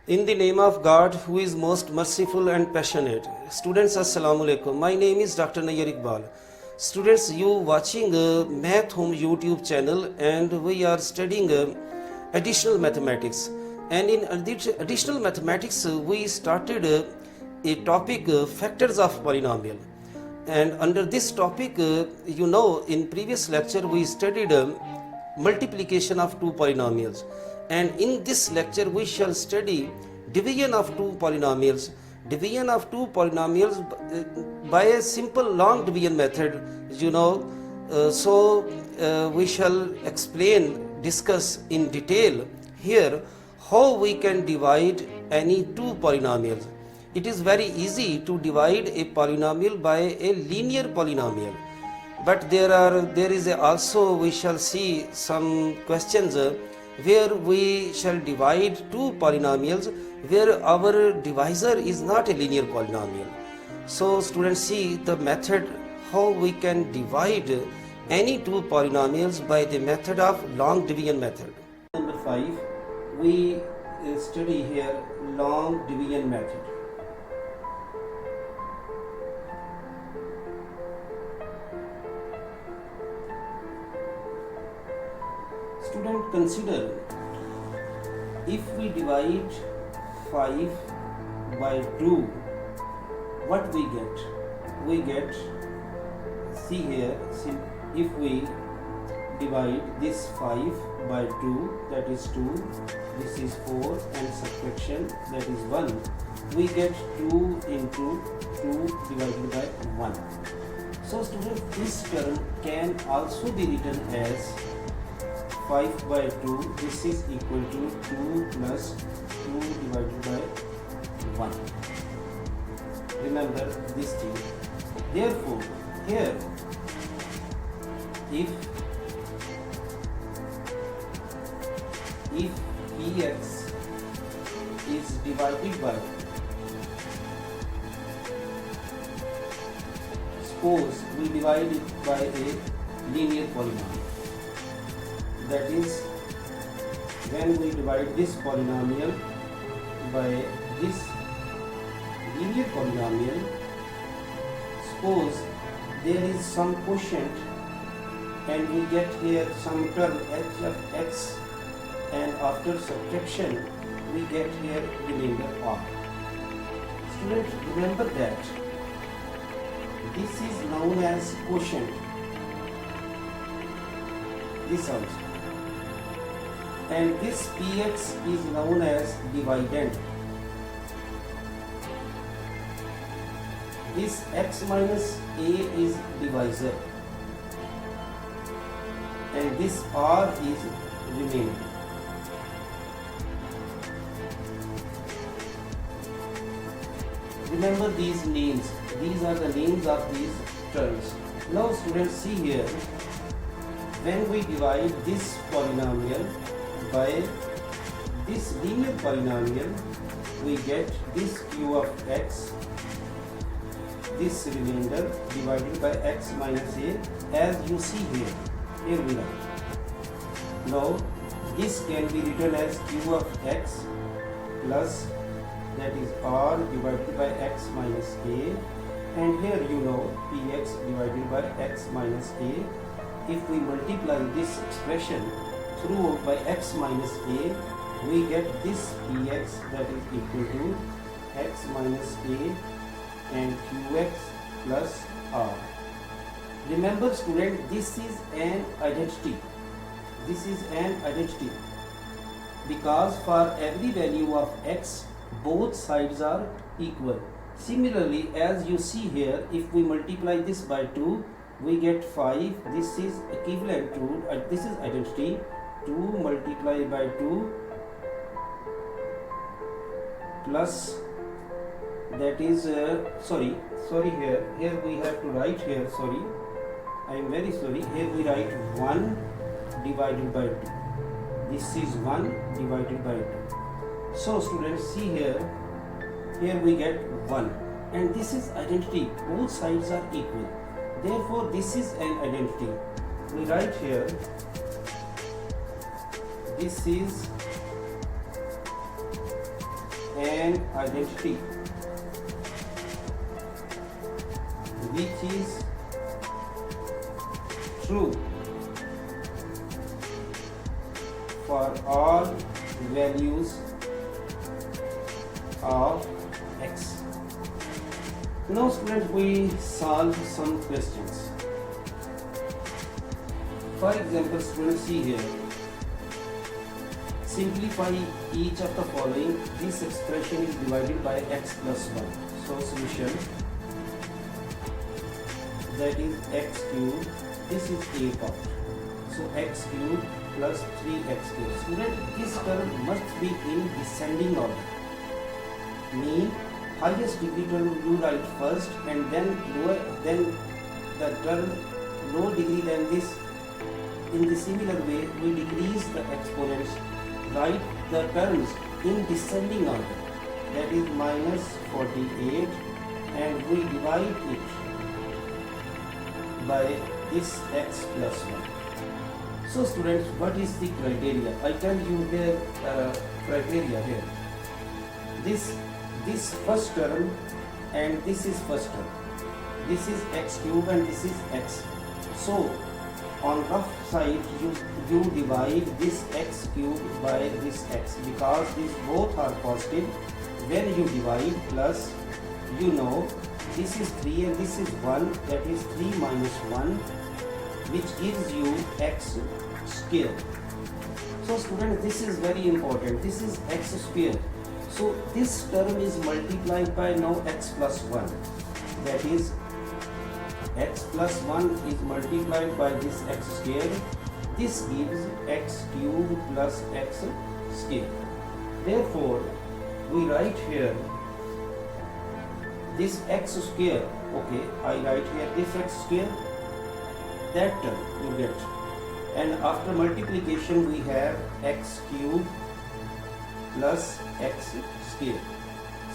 In the name of God, who is most merciful and passionate. Students, Assalamu alaikum. My name is Dr. Nayyar Iqbal. Students, you watching Math Home YouTube channel, and we are studying additional mathematics. And in additional mathematics, we started a topic, factors of polynomial. And under this topic, in previous lecture we studied multiplication of two polynomials. And in this lecture we shall study division of two polynomials. Division of two polynomials by a simple long division method, we shall discuss in detail here how we can divide any two polynomials. It is very easy to divide a polynomial by a linear polynomial, but there is also we shall see some questions where we shall divide two polynomials where our divisor is not a linear polynomial. So students, see the method how we can divide any two polynomials by the method of long division method. Number 5, we study here long division method. Student, consider if we divide 5 by 2, what we get? We get, see here, if we divide this 5 by 2, that is 2, this is 4, and subtraction, that is 1, we get 2 into 2 divided by 1. So student, this term can also be written as 5 by 2, this is equal to 2 plus 2 divided by 1. Remember this thing. Therefore, here, if px is divided by, suppose we divide it by a linear polynomial. That is, when we divide this polynomial by this linear polynomial, suppose there is some quotient and we get here some term h of x, and after subtraction we get here remainder r. Students, remember that this is known as quotient, this also. And this px is known as dividend. This x minus a is divisor, and this r is remainder. Remember these names. These are the names of these terms. Now students, see here, when we divide this polynomial by this linear polynomial, we get this q of x, this remainder divided by x minus a, as you see here. Here we write. Now this can be written as q of x plus, that is r divided by x minus a, and here px divided by x minus a. If we multiply this expression through by x minus a, we get this px, that is equal to x minus a and qx plus r. Remember student, this is an identity. This is an identity because for every value of x, both sides are equal. Similarly, as you see here, if we multiply this by 2, we get 5. This is equivalent to, this is identity, 2 multiplied by 2 plus, that is sorry here we have to write here, sorry, I am very sorry, here we write 1 divided by 2. This is 1 divided by 2. So students, see here we get 1, and this is identity, both sides are equal. Therefore this is an identity. We write here, this is an identity which is true for all values of x. Now students, we solve some questions. For example, students, see here, simplify each of the following. This expression is divided by x plus 1. So solution, that is x cube, this is a part. So x cube plus 3x cube. Student, this term must be in descending order. Mean highest degree term you write first, and then lower, then the term lower degree than this. In the similar way, we decrease the exponents, write the terms in descending order, that is minus 48, and we divide it by this x plus 1. So students, what is the criteria? I tell you here criteria here. This first term and this is first term. This is x cube and this is x. So on rough side you divide this x cube by this x, because these both are positive. When you divide plus, you know this is 3 and this is 1, that is 3 minus 1, which gives you x square. So students, this is very important. This is x square. So this term is multiplied by now x plus 1, that is x plus 1 is multiplied by this x square. This gives x cube plus x square. Therefore, we write here this x square. Okay, I write here this x square, that term you get. And after multiplication, we have x cube plus x square.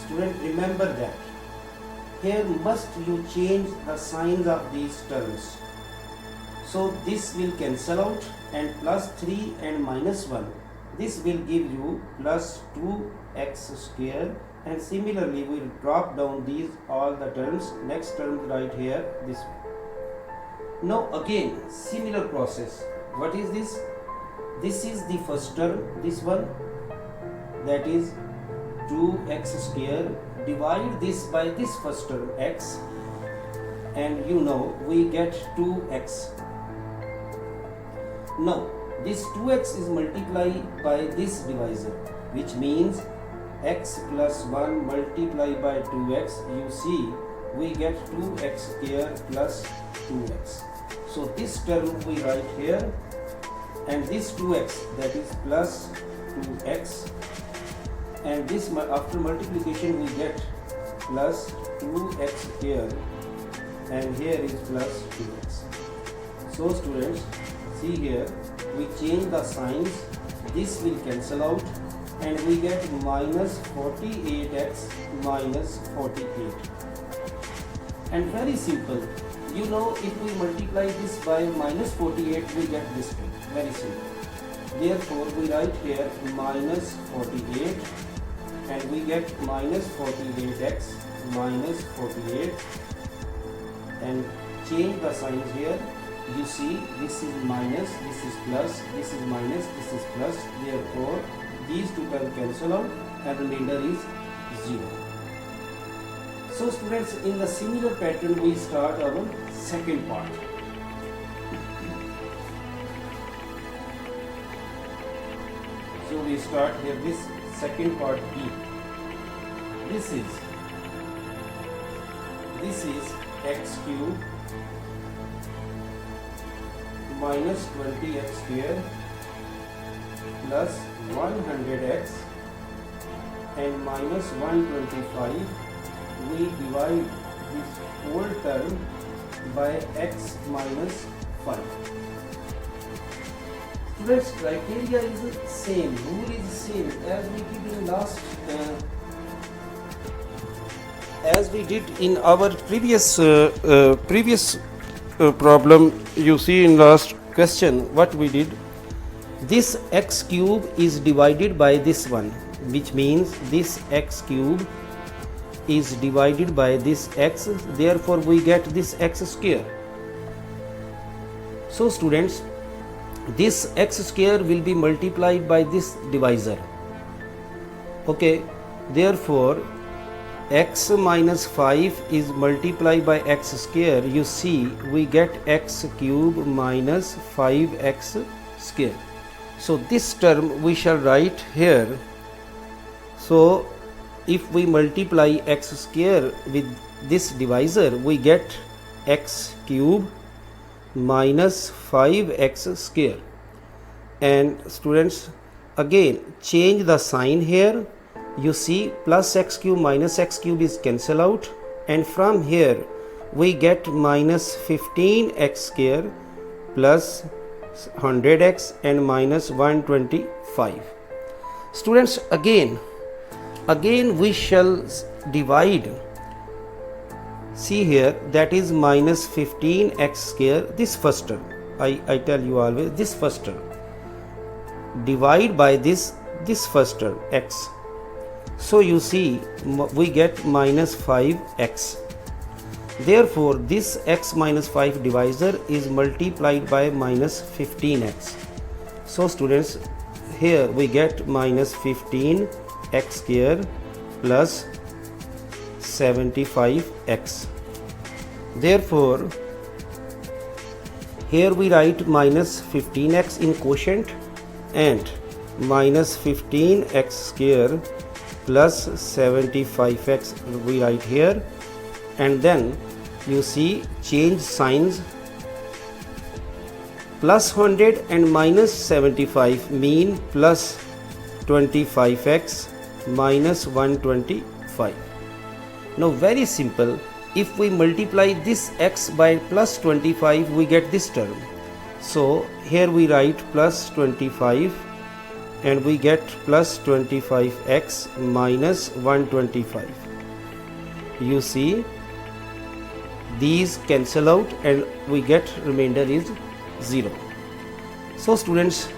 Student, remember that. Here must you change the signs of these terms. So this will cancel out, and plus 3 and minus 1. This will give you plus 2x square, and similarly we will drop down these all the terms. Next term right here this way. Now again similar process. What is this? This is the first term, this one, that is 2x square. Divide this by this first term x, and you know we get 2x. Now this 2x is multiplied by this divisor, which means x plus 1 multiplied by 2x. You see we get 2x square plus 2x. So this term we write here, and this 2x, that is plus 2x, and this after multiplication we get plus 2x here, and here is plus 2x. So students, see here we change the signs. This will cancel out, and we get minus 48x minus 48. And very simple, you know, if we multiply this by minus 48, we get this thing. Very simple. Therefore we write here minus 48, and we get minus 48x minus 48, and change the signs here. You see this is minus, this is plus, this is minus, this is plus. Therefore these two terms cancel out, and remainder is 0. So students, in the similar pattern we start our second part. So we start here this second part B. This is x cube minus 20x square plus 100x and minus 125. We divide this whole term by x minus 5. Students, criteria is same, rule is same as we did in last as we did in our previous problem. You see in last question what we did. This x cube is divided by this one, which means this x cube is divided by this x, therefore we get this x square. So students, this x square will be multiplied by this divisor. Okay, therefore x minus 5 is multiplied by x square. You see, we get x cube minus 5x square. So this term we shall write here. So if we multiply x square with this divisor, we get x cube minus 5x square. And students, again change the sign here. You see, plus x cube minus x cube is cancel out, and from here we get minus 15x square plus 100x and minus 125. Students, again we shall divide. See here, that is minus 15x square, this first term, I tell you always, this first term, divide by this first term x. So you see, we get minus 5x. Therefore this x minus 5 divisor is multiplied by minus 15x. So students, here we get minus 15x square plus 75x. Therefore here we write minus 15x in quotient and minus 15x square plus 75x we write here, and then you see change signs, plus 100 and minus 75 mean plus 25x minus 125. Now very simple, if we multiply this x by plus 25 we get this term. So here we write plus 25 and we get plus 25x minus 125. You see, these cancel out and we get remainder is 0. So students,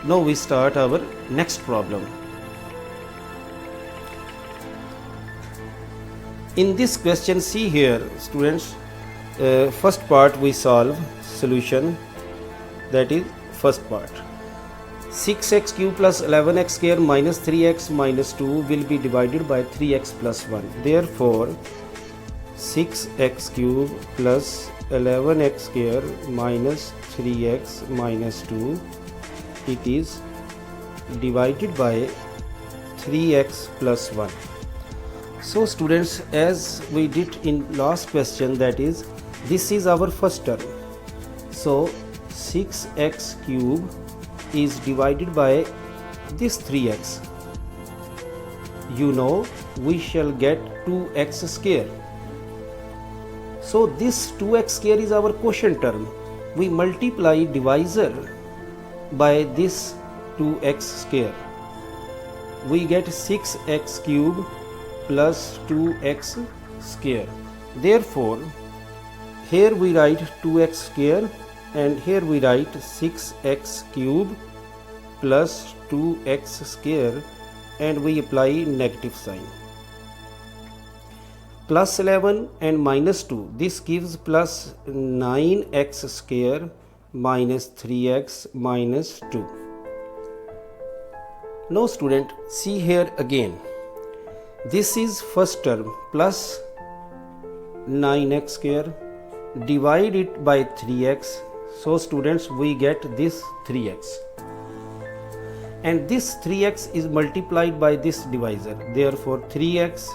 now we start our next problem. In this question, see here students, first part we solve solution, that is first part. 6x cube plus 11x square minus 3x minus 2 will be divided by 3x plus 1. Therefore 6x cube plus 11x square minus 3x minus 2, it is divided by 3x plus 1. So students, as we did in last question, that is, this is our first term. So 6x cube is divided by this 3x. You know, we shall get 2x square. So this 2x square is our quotient term. We multiply divisor by this 2x square. We get 6x cube plus 2x square. Therefore here we write 2x square and here we write 6x cube plus 2x square, and we apply negative sign. Plus 11 and minus 2, this gives plus 9x square minus 3x minus 2. Now student, see here again, this is first term plus 9x square, divide it by 3x. So students, we get this 3x, and this 3x is multiplied by this divisor. Therefore 3x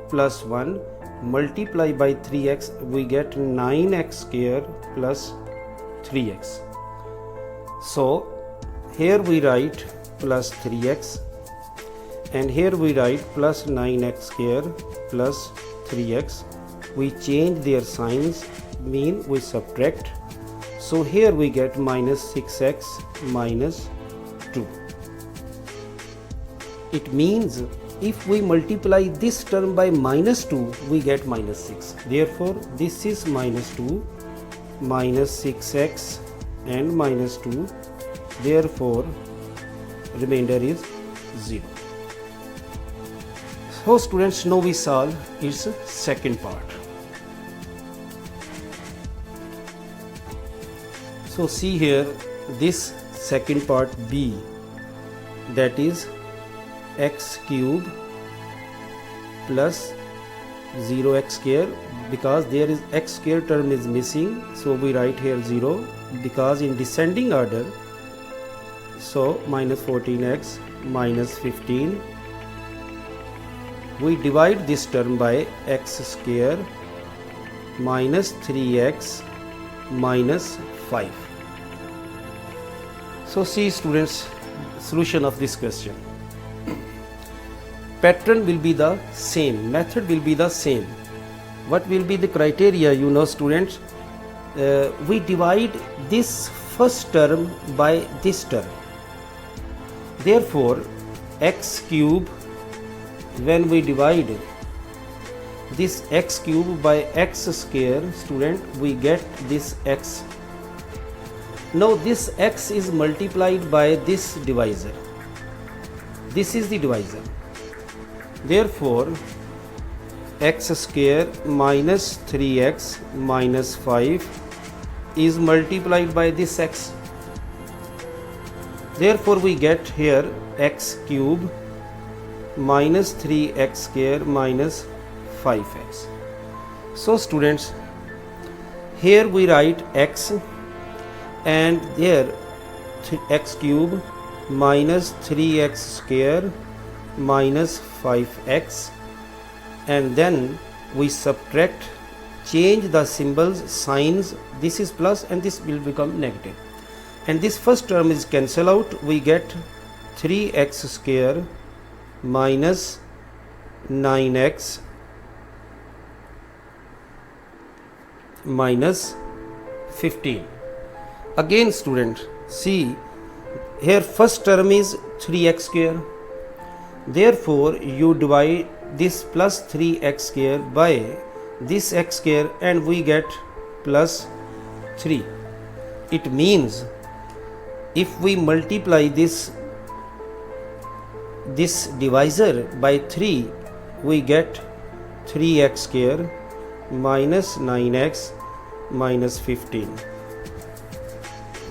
plus 1 multiply by 3x, we get 9x square plus 3x. So here we write plus 3x and here we write plus 9x square plus 3x. We change their signs, mean we subtract. So here we get minus 6x minus 2. It means if we multiply this term by minus 2, we get minus 6. Therefore this is minus 2, minus 6x and minus 2. Therefore remainder is 0. How students know we solve its second part. So see here this second part B, that is x cube plus 0x square, because there is x square term is missing, so we write here 0, because in descending order, so minus 14x minus 15, we divide this term by x square minus 3x minus 5. So see students, solution of this question. Pattern will be the same, method will be the same. What will be the criteria, you know students? We divide this first term by this term. Therefore x cube, when we divide this x cube by x square, student, we get this x. Now this x is multiplied by this divisor. This is the divisor. Therefore x square minus 3x minus 5 is multiplied by this x. Therefore we get here x cube minus 3x square minus 5x. So students, here we write x and there x cube minus 3x square minus 5x, and then we subtract, change the symbols, signs, this is plus and this will become negative, and this first term is cancel out. We get 3x square minus 9x minus 15. Again student, see here first term is 3x square, therefore you divide this plus 3x square by this x square and we get plus 3. It means if we multiply this divisor by 3, we get 3x square minus 9x minus 15.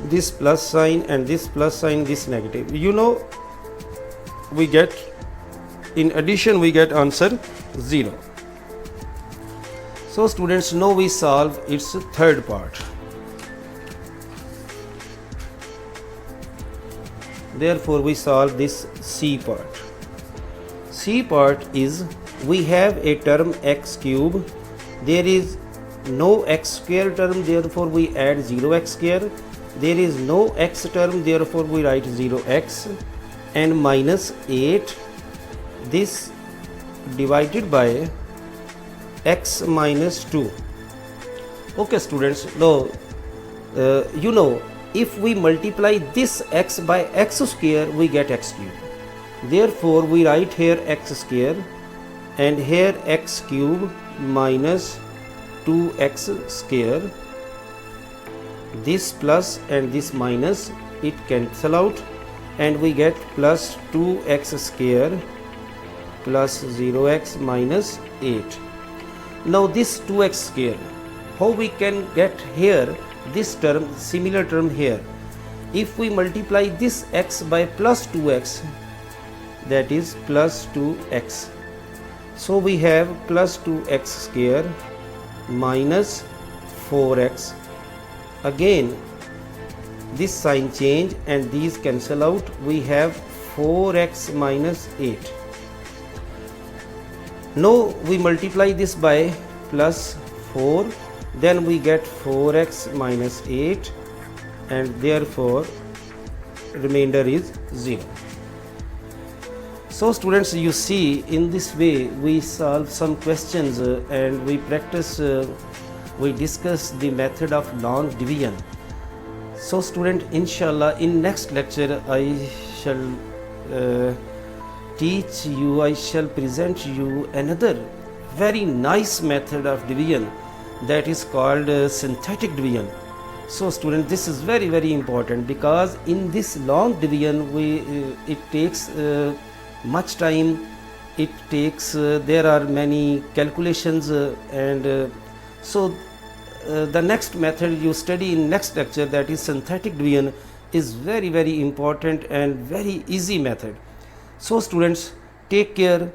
This plus sign and this plus sign, this negative, you know, we get, in addition we get answer 0. So students, now we solve its third part. Therefore we solve this C part. C part is, we have a term x cube, there is no x square term, therefore we add 0x square, there is no x term, therefore we write 0x, and minus 8, this divided by x minus 2. Okay students, now you know, if we multiply this x by x square, we get x cube. Therefore we write here x square and here x cube minus 2x square. This plus and this minus, it cancel out and we get plus 2x square plus 0x minus 8. Now this 2x square, how we can get here this term, similar term here? If we multiply this x by plus 2x, that is plus 2x. So we have plus 2x square minus 4x. Again this sign change and these cancel out, we have 4x minus 8. Now we multiply this by plus 4, then we get 4x minus 8 and therefore remainder is 0. So students, you see, in this way we solve some questions and we practice, we discuss the method of long division. So student, inshallah in next lecture I shall teach you, I shall present you another very nice method of division, that is called synthetic division. So student, this is very very important, because in this long division it takes much time it takes there are many calculations the next method you study in next lecture, that is synthetic division, is very important and very easy method. So students, take care,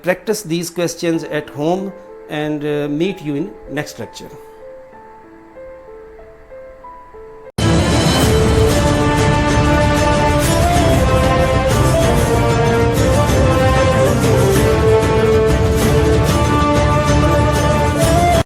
practice these questions at home, and meet you in next lecture.